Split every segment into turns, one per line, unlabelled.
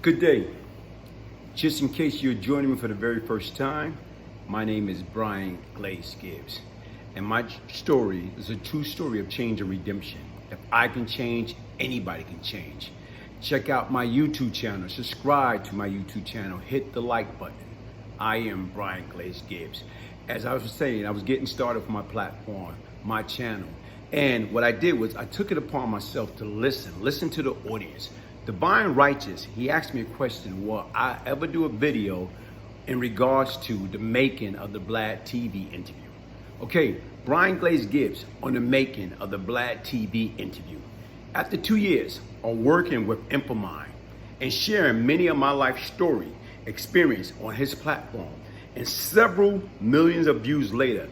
Good day. Just in case you're joining me for the very first time, my name is Glaze Gibbs. And my story is a true story of change and redemption. If I can change, anybody can change. Check out my YouTube channel, subscribe to my YouTube channel, hit the like button. I am Glaze Gibbs. As I was saying, I was getting started with my platform, my channel. And what I did was I took it upon myself to listen to the audience. Divine Righteous, he asked me a question, will I ever do a video in regards to the making of the Vlad TV interview? Okay, Glaze Gibbs on the making of the Vlad TV interview. After 2 years of working with Infomine and sharing many of my life story experience on his platform, and several millions of views later,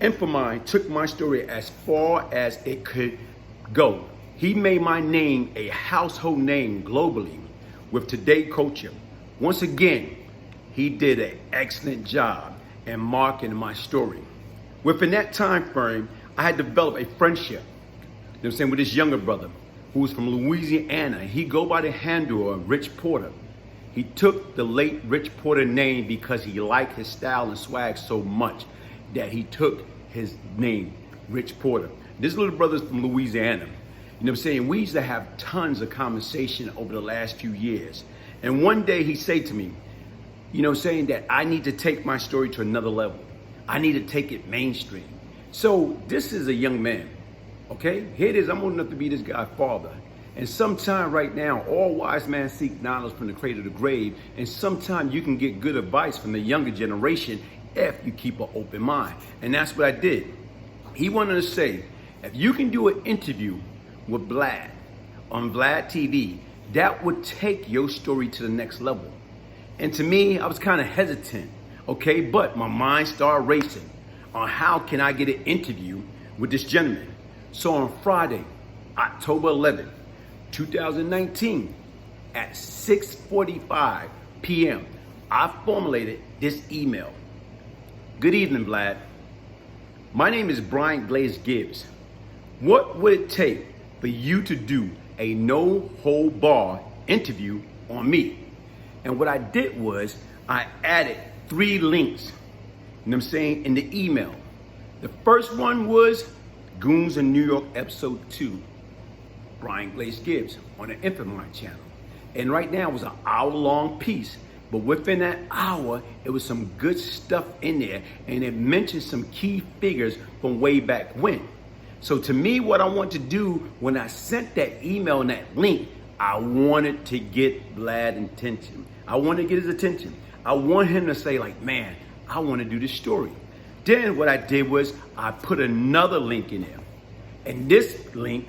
Infomine took my story as far as it could go. He made my name a household name globally with Today Culture. Once again, he did an excellent job in marketing my story. Within that time frame, I had developed a friendship, with this younger brother who was from Louisiana. He go by the handle of Rich Porter. He took the late Rich Porter name because he liked his style and swag so much that he took his name, Rich Porter. This little brother's from Louisiana. You know what I'm saying? We used to have tons of conversation over the last few years. And one day he said to me, saying that I need to take my story to another level. I need to take it mainstream. So this is a young man, okay? Here it is, I'm old enough to be this guy's father. And sometime right now, all wise men seek knowledge from the cradle to the grave. And sometimes you can get good advice from the younger generation if you keep an open mind. And that's what I did. He wanted to say, if you can do an interview with Vlad on Vlad TV, that would take your story to the next level. And to me, I was kind of hesitant, okay? But my mind started racing on how can I get an interview with this gentleman. So on Friday, October 11th, 2019, at 6:45 p.m., I formulated this email. Good evening, Vlad. My name is Glaze Gibbs. What would it take for you to do a no-hold-bar interview on me? And what I did was I added 3 links, in the email. The first one was Goons in New York episode 2, Glaze Gibbs on the Infomine channel. And right now it was an hour-long piece, but within that hour, it was some good stuff in there, and it mentioned some key figures from way back when. So to me, what I want to do when I sent that email and that link, I wanted to get Vlad's attention. I wanted to get his attention. I want him to say like, man, I want to do this story. Then what I did was I put another link in there. And this link,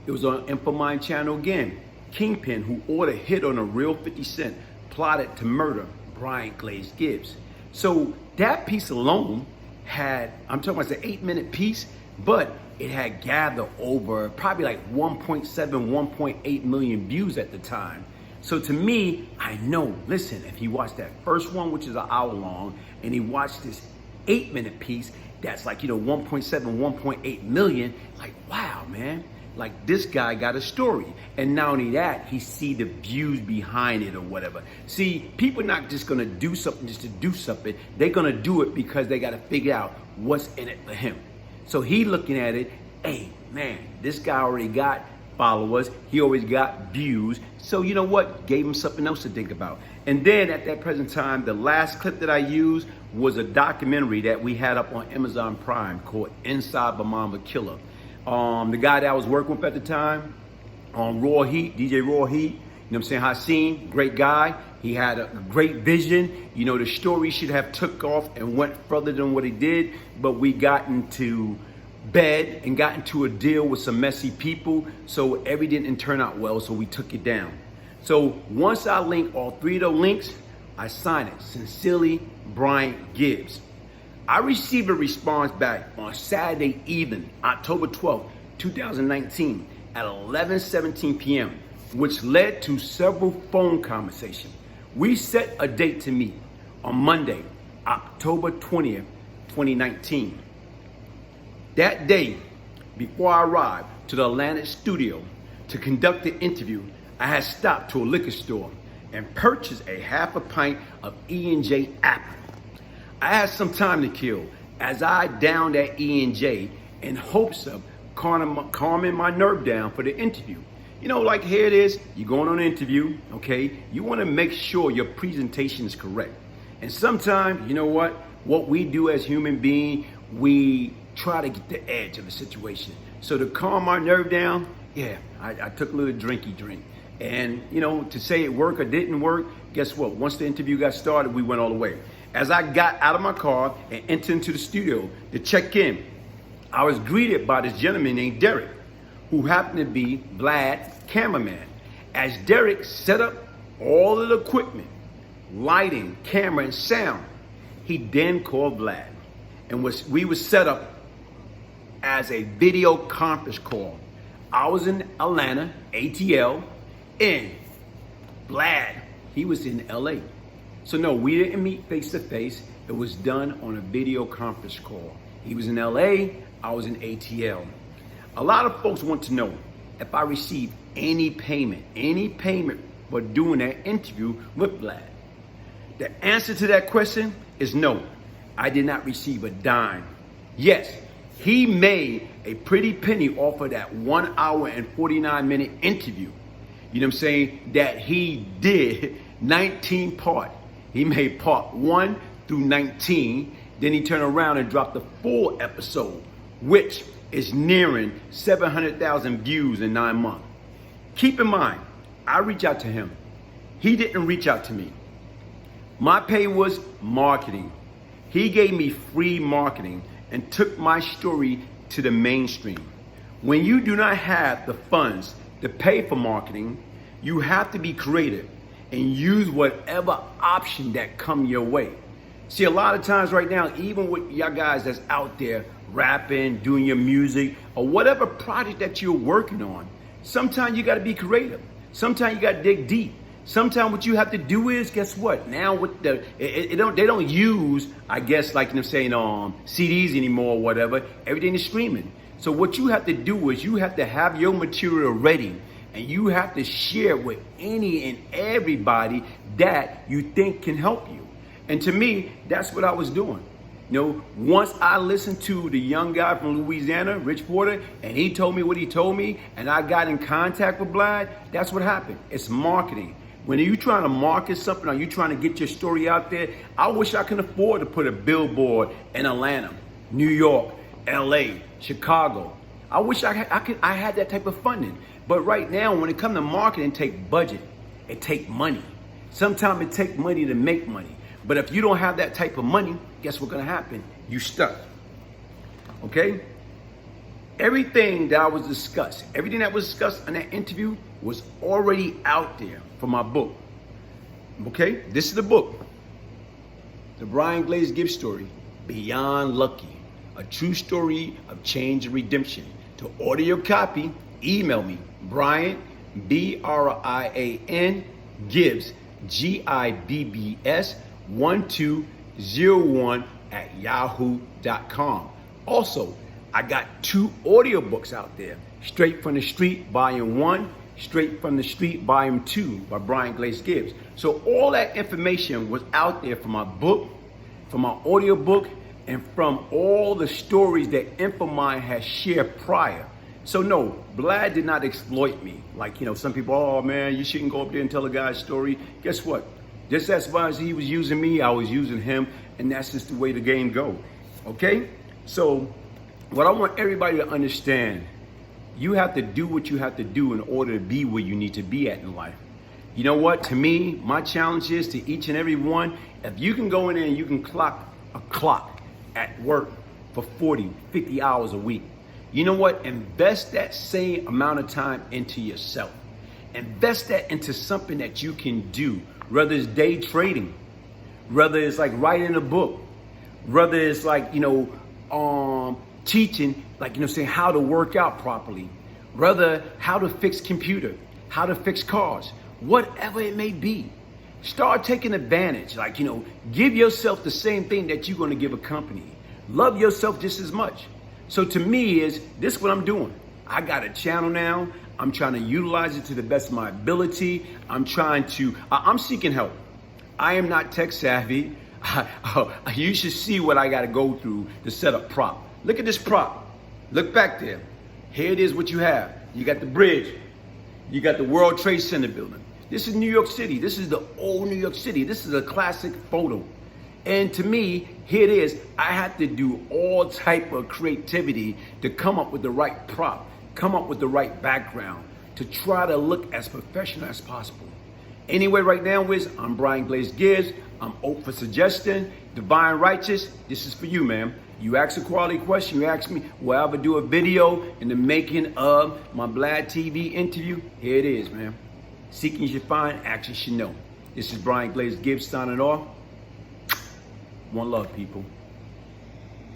it was on Infomine channel again. Kingpin, who ordered hit on a real 50 Cent, plotted to murder Glaze Gibbs. So that piece alone had, I'm talking about it's an 8-minute piece, but it had gathered over probably like 1.7, 1.8 million views at the time. So to me, I know, listen, if he watched that first one, which is an hour long, and he watched this 8-minute piece, that's like, 1.7, 1.8 million, like, wow, man. Like, this guy got a story. And not only that, he see the views behind it or whatever. See, people not just gonna do something just to do something. They're gonna do it because they gotta figure out what's in it for him. So he looking at it, hey, man, this guy already got followers. He always got views. So you know what? Gave him something else to think about. And then at that present time, the last clip that I used was a documentary that we had up on Amazon Prime called Inside the Mama Killer. The guy that I was working with at the time, Raw Heat, DJ Raw Heat, Haseen, great guy. He had a great vision. The story should have took off and went further than what he did, but we got into bed and got into a deal with some messy people, so everything didn't turn out well, so we took it down. So once I link all 3 of those links, I sign it. Sincerely, Gibbs. I received a response back on Saturday evening, October 12th, 2019 at 11:17 p.m., which led to several phone conversations. We set a date to meet on Monday, October 20th, 2019. That day, before I arrived to the Atlanta studio to conduct the interview, I had stopped to a liquor store and purchased a half a pint of E&J apple. I had some time to kill as I downed that E&J in hopes of calming my nerve down for the interview. You know, like here it is, you're going on an interview, okay? You want to make sure your presentation is correct. And sometimes, you know what we do as human beings, we try to get the edge of the situation. So to calm my nerve down, yeah, I took a little drink. And, you know, to say it worked or didn't work, guess what? Once the interview got started, we went all the way. As I got out of my car and entered into the studio to check in, I was greeted by this gentleman named Derek, who happened to be Vlad's cameraman. As Derek set up all of the equipment, lighting, camera, and sound, he then called Vlad. And we were set up as a video conference call. I was in Atlanta, ATL, and Vlad, he was in LA. So no, we didn't meet face to face. It was done on a video conference call. He was in LA, I was in ATL. A lot of folks want to know if I received any payment for doing that interview with Vlad. The answer to that question is no. I did not receive a dime. Yes, he made a pretty penny off of that 1 hour and 49-minute interview. You know what I'm saying? That he did 19 parts. He made part 1 through 19. Then he turned around and dropped the full episode, which is nearing 700,000 views in 9 months. Keep in mind, I reached out to him. He didn't reach out to me. My pay was marketing. He gave me free marketing and took my story to the mainstream. When you do not have the funds to pay for marketing, you have to be creative and use whatever option that come your way. See, a lot of times right now, even with y'all guys that's out there rapping, doing your music, or whatever project that you're working on, sometimes you got to be creative. Sometimes you got to dig deep. Sometimes what you have to do is, guess what? Now with they don't use, I guess, like I'm saying, CDs anymore or whatever. Everything is streaming. So what you have to do is you have to have your material ready, and you have to share with any and everybody that you think can help you. And to me, that's what I was doing. You know, once I listened to the young guy from Louisiana, Rich Porter, and he told me what he told me, and I got in contact with Vlad, that's what happened. It's marketing. When you're trying to market something or you're trying to get your story out there, I wish I could afford to put a billboard in Atlanta, New York, LA, Chicago. I wish I had that type of funding. But right now, when it comes to marketing, it takes budget. It takes money. Sometimes it takes money to make money. But if you don't have that type of money, guess what's gonna happen? You stuck. Okay? Everything that was discussed in that interview was already out there for my book. Okay? This is the book. The Glaze Gibbs story, Beyond Lucky, a true story of change and redemption. To order your copy, email me, Brian, B-R-I-A-N, Gibbs, Gibbs, 1201 at yahoo.com. Also, I got 2 audiobooks out there. Straight from the Street, Volume 1, Straight from the Street, Volume 2 by Glaze Gibbs. So all that information was out there from my book, from my audiobook, and from all the stories that InfoMind has shared prior. So no, Vlad did not exploit me. Like, you know, some people, oh man, you shouldn't go up there and tell a guy's story. Guess what? Just as far as he was using me, I was using him, and that's just the way the game goes. Okay? So what I want everybody to understand, you have to do what you have to do in order to be where you need to be at in life. You know what? To me, my challenge is to each and every one, if you can go in there and you can clock a clock at work for 40, 50 hours a week, you know what? Invest that same amount of time into yourself. Invest that into something that you can do, whether it's day trading, whether it's like writing a book, whether it's like, you know, teaching, like, you know, saying how to work out properly, whether how to fix computer, how to fix cars, whatever it may be. Start taking advantage, like, you know, give yourself the same thing that you're going to give a company. Love yourself just as much. So to me this is what I'm doing. I got a channel now. I'm trying to utilize it to the best of my ability. I'm seeking help. I am not tech savvy. You should see what I got to go through to set up prop. Look at this prop. Look back there. Here it is what you have. You got the bridge. You got the World Trade Center building. This is New York City. This is the old New York City. This is a classic photo. And to me, here it is. I had to do all type of creativity to come up with the right prop, come up with the right background, to try to look as professional as possible. Anyway, right now, Wiz, I'm Glaze Gibbs. I'm open for suggestion. Divine Righteous, this is for you, man. You ask a quality question, you ask me, will I ever do a video in the making of my Vlad TV interview? Here it is, man. Seeking should find, action should know. This is Glaze Gibbs signing off. One love, people.